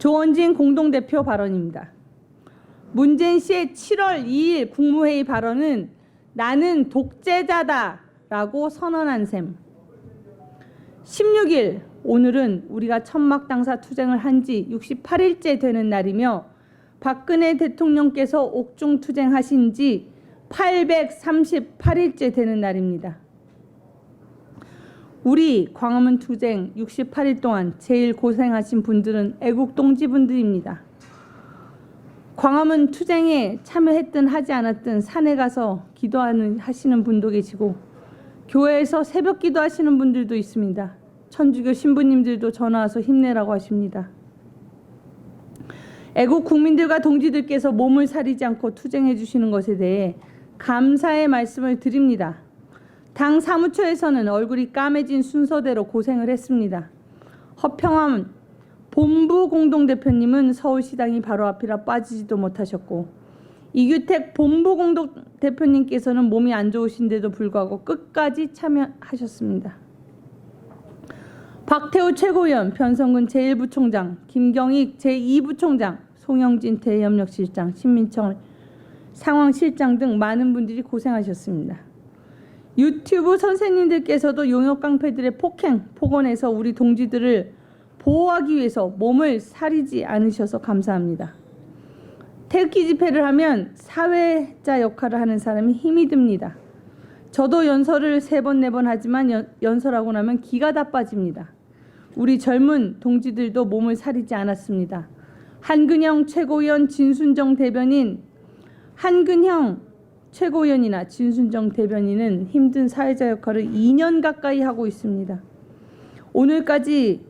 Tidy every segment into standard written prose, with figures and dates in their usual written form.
조원진 공동대표 발언입니다. 문재인 씨의 7월 2일 국무회의 발언은 나는 독재자다라고 선언한 셈. 16일 오늘은 우리가 천막당사 투쟁을 한 지 68일째 되는 날이며 박근혜 대통령께서 옥중투쟁하신 지 838일째 되는 날입니다. 우리 광화문 투쟁 68일 동안 제일 고생하신 분들은 애국 동지분들입니다. 광화문 투쟁에 참여했든 하지 않았든 산에 가서 하시는 분도 계시고 교회에서 새벽 기도하시는 분들도 있습니다. 천주교 신부님들도 전화 와서 힘내라고 하십니다. 애국 국민들과 동지들께서 몸을 사리지 않고 투쟁해 주시는 것에 대해 감사의 말씀을 드립니다. 당 사무처에서는 얼굴이 까매진 순서대로 고생을 했습니다. 허평함 본부 공동대표님은 서울시당이 바로 앞이라 빠지지도 못하셨고 이규택 본부 공동대표님께서는 몸이 안 좋으신데도 불구하고 끝까지 참여하셨습니다. 박태우 최고위원, 변성근 제1부총장, 김경익 제2부총장, 송영진 대협력실장, 신민철 상황실장 등 많은 분들이 고생하셨습니다. 유튜브 선생님들께서도 용역깡패들의 폭언에서 우리 동지들을 보호하기 위해서 몸을 사리지 않으셔서 감사합니다. 태극기 집회를 하면 사회자 역할을 하는 사람이 힘이 듭니다. 저도 연설을 3번, 4번 하지만 연설하고 나면 기가 다 빠집니다. 우리 젊은 동지들도 몸을 사리지 않았습니다. 한근형 최고위원, 진순정 대변인, 한근형 최고위원이나 진순정 대변인은 힘든 사회자 역할을 2년 가까이 하고 있습니다. 오늘까지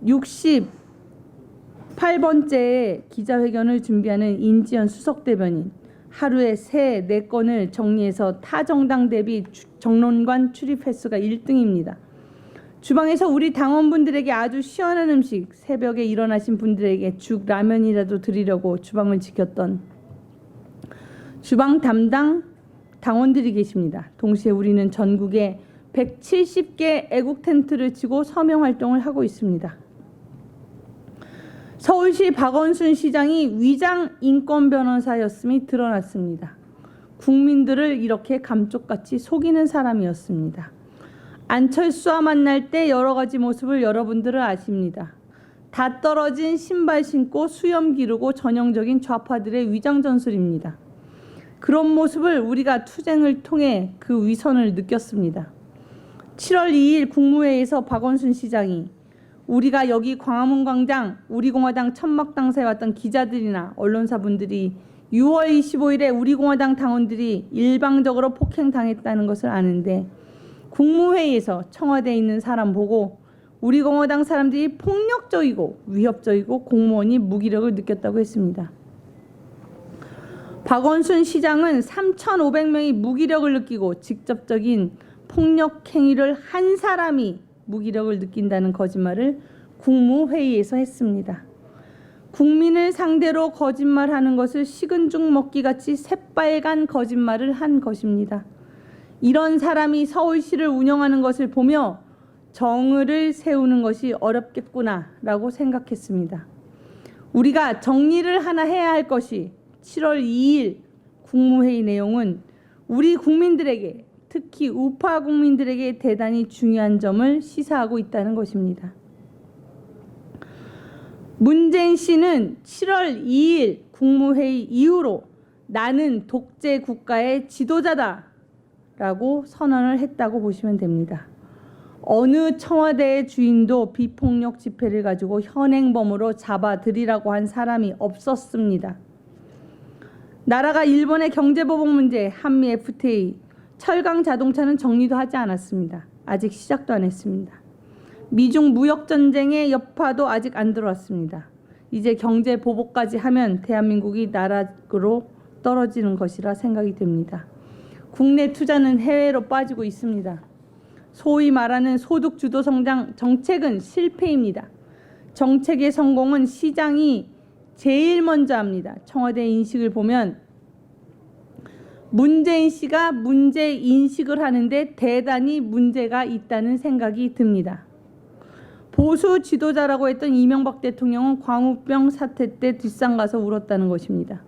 68번째 기자회견을 준비하는 인지연 수석대변인, 하루에 3, 4건을 정리해서 타 정당 대비 정론관 출입 횟수가 1등입니다. 주방에서 우리 당원분들에게 아주 시원한 음식, 새벽에 일어나신 분들에게 죽, 라면이라도 드리려고 주방을 지켰던 주방 담당 당원들이 계십니다. 동시에 우리는 전국에 170개 애국 텐트를 치고 서명 활동을 하고 있습니다. 서울시 박원순 시장이 위장 인권 변호사였음이 드러났습니다. 국민들을 이렇게 감쪽같이 속이는 사람이었습니다. 안철수와 만날 때 여러 가지 모습을 여러분들은 아십니다. 다 떨어진 신발 신고 수염 기르고 전형적인 좌파들의 위장 전술입니다. 그런 모습을 우리가 투쟁을 통해 그 위선을 느꼈습니다. 7월 2일 국무회의에서 박원순 시장이 우리가 여기 광화문 광장 우리공화당 천막당사에 왔던 기자들이나 언론사분들이 6월 25일에 우리공화당 당원들이 일방적으로 폭행당했다는 것을 아는데 국무회의에서 청와대에 있는 사람 보고 우리공화당 사람들이 폭력적이고 위협적이고 공무원이 무기력을 느꼈다고 했습니다. 박원순 시장은 3,500명이 무기력을 느끼고 직접적인 폭력 행위를 한 사람이 무기력을 느낀다는 거짓말을 국무회의에서 했습니다. 국민을 상대로 거짓말하는 것을 식은 죽 먹기같이 새빨간 거짓말을 한 것입니다. 이런 사람이 서울시를 운영하는 것을 보며 정의를 세우는 것이 어렵겠구나라고 생각했습니다. 우리가 정리를 하나 해야 할 것이 7월 2일 국무회의 내용은 우리 국민들에게 특히 우파 국민들에게 대단히 중요한 점을 시사하고 있다는 것입니다. 문재인 씨는 7월 2일 국무회의 이후로 나는 독재 국가의 지도자다 라고 선언을 했다고 보시면 됩니다. 어느 청와대의 주인도 비폭력 집회를 가지고 현행범으로 잡아들이라고 한 사람이 없었습니다. 나라가 일본의 경제보복 문제, 한미 FTA, 철강 자동차는 정리도 하지 않았습니다. 아직 시작도 안 했습니다. 미중 무역전쟁의 여파도 아직 안 들어왔습니다. 이제 경제보복까지 하면 대한민국이 나락으로 떨어지는 것이라 생각이 됩니다. 국내 투자는 해외로 빠지고 있습니다. 소위 말하는 소득주도 성장 정책은 실패입니다. 정책의 성공은 시장이 제일 먼저 합니다. 청와대 인식을 보면 문재인 씨가 문제 인식을 하는데 대단히 문제가 있다는 생각이 듭니다. 보수 지도자라고 했던 이명박 대통령은 광우병 사태 때 뒷산 가서 울었다는 것입니다.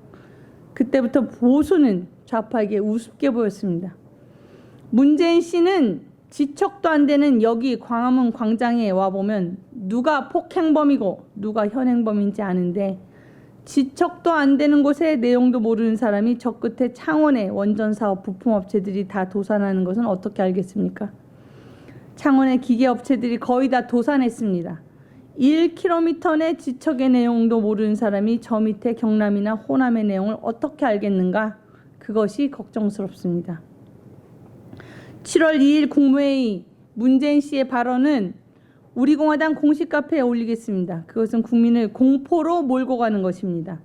그때부터 보수는 좌파에게 우습게 보였습니다. 문재인 씨는 지척도 안 되는 여기 광화문 광장에 와보면 누가 폭행범이고 누가 현행범인지 아는데, 지척도 안 되는 곳에 내용도 모르는 사람이 저 끝에 창원의 원전사업 부품업체들이 다 도산하는 것은 어떻게 알겠습니까? 창원의 기계업체들이 거의 다 도산했습니다. 1km 내 지척의 내용도 모르는 사람이 저 밑에 경남이나 호남의 내용을 어떻게 알겠는가? 그것이 걱정스럽습니다. 7월 2일 국무회의 문재인 씨의 발언은 우리공화당 공식 카페에 올리겠습니다. 그것은 국민을 공포로 몰고 가는 것입니다.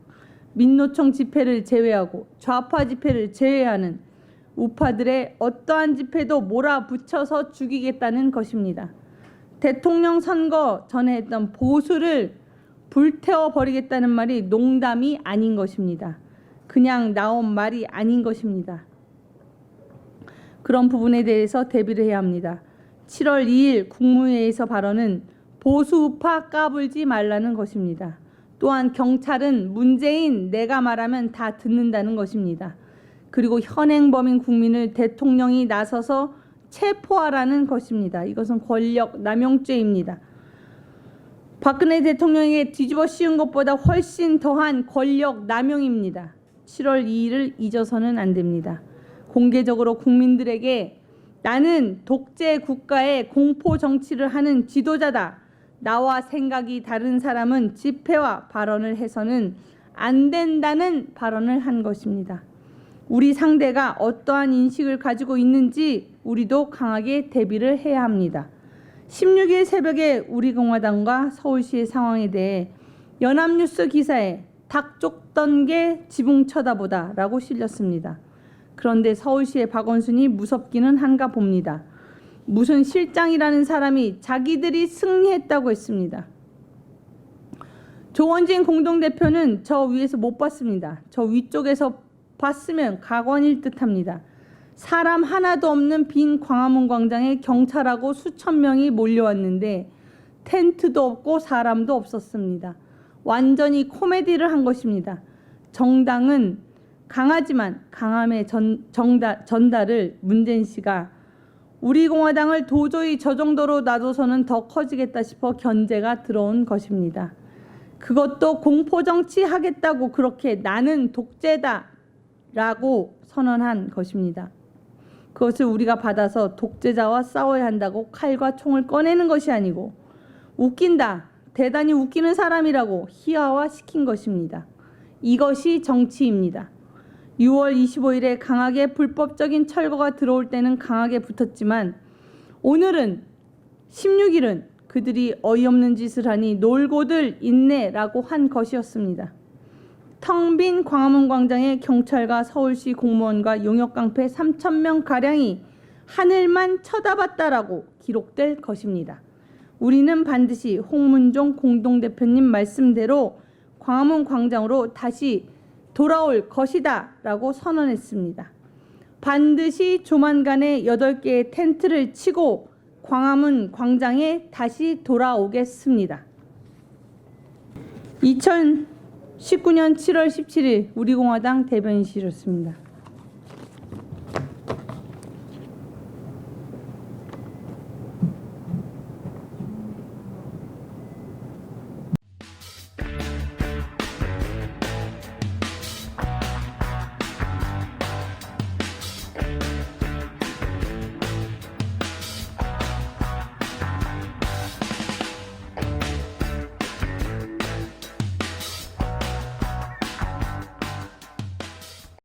민노총 집회를 제외하고 좌파 집회를 제외하는 우파들의 어떠한 집회도 몰아붙여서 죽이겠다는 것입니다. 대통령 선거 전에 했던 보수를 불태워버리겠다는 말이 농담이 아닌 것입니다. 그냥 나온 말이 아닌 것입니다. 그런 부분에 대해서 대비를 해야 합니다. 7월 2일 국무회의에서 발언은 보수 우파 까불지 말라는 것입니다. 또한 경찰은 문재인 내가 말하면 다 듣는다는 것입니다. 그리고 현행범인 국민을 대통령이 나서서 체포하라는 것입니다. 이것은 권력 남용죄입니다. 박근혜 대통령에게 뒤집어 씌운 것보다 훨씬 더한 권력 남용입니다. 7월 2일을 잊어서는 안 됩니다. 공개적으로 국민들에게 나는 독재 국가의 공포 정치를 하는 지도자다. 나와 생각이 다른 사람은 집회와 발언을 해서는 안 된다는 발언을 한 것입니다. 우리 상대가 어떠한 인식을 가지고 있는지 우리도 강하게 대비를 해야 합니다. 16일 새벽에 우리공화당과 서울시의 상황에 대해 연합뉴스 기사에 닭 쫓던 게 지붕 쳐다보다 라고 실렸습니다. 그런데 서울시의 박원순이 무섭기는 한가 봅니다. 무슨 실장이라는 사람이 자기들이 승리했다고 했습니다. 조원진 공동대표는 저 위에서 못 봤습니다. 저 위쪽에서 봤으면 각원일 듯합니다. 사람 하나도 없는 빈 광화문 광장에 경찰하고 수천 명이 몰려왔는데 텐트도 없고 사람도 없었습니다. 완전히 코미디를 한 것입니다. 정당은 강하지만 강함의 전달을 문재인 씨가 우리공화당을 도저히 저 정도로 놔둬서는 더 커지겠다 싶어 견제가 들어온 것입니다. 그것도 공포정치 하겠다고 그렇게 나는 독재다 라고 선언한 것입니다. 그것을 우리가 받아서 독재자와 싸워야 한다고 칼과 총을 꺼내는 것이 아니고 웃긴다, 대단히 웃기는 사람이라고 희화화시킨 것입니다. 이것이 정치입니다. 6월 25일에 강하게 불법적인 철거가 들어올 때는 강하게 붙었지만 오늘은 16일은 그들이 어이없는 짓을 하니 놀고들 있네라고 한 것이었습니다. 텅 빈 광화문 광장에 경찰과 서울시 공무원과 용역깡패 3,000명가량이 하늘만 쳐다봤다라고 기록될 것입니다. 우리는 반드시 홍문종 공동대표님 말씀대로 광화문 광장으로 다시 돌아올 것이다 라고 선언했습니다. 반드시 조만간에 8개의 텐트를 치고 광화문 광장에 다시 돌아오겠습니다. 2019년 7월 17일 우리공화당 대변인실이었습니다.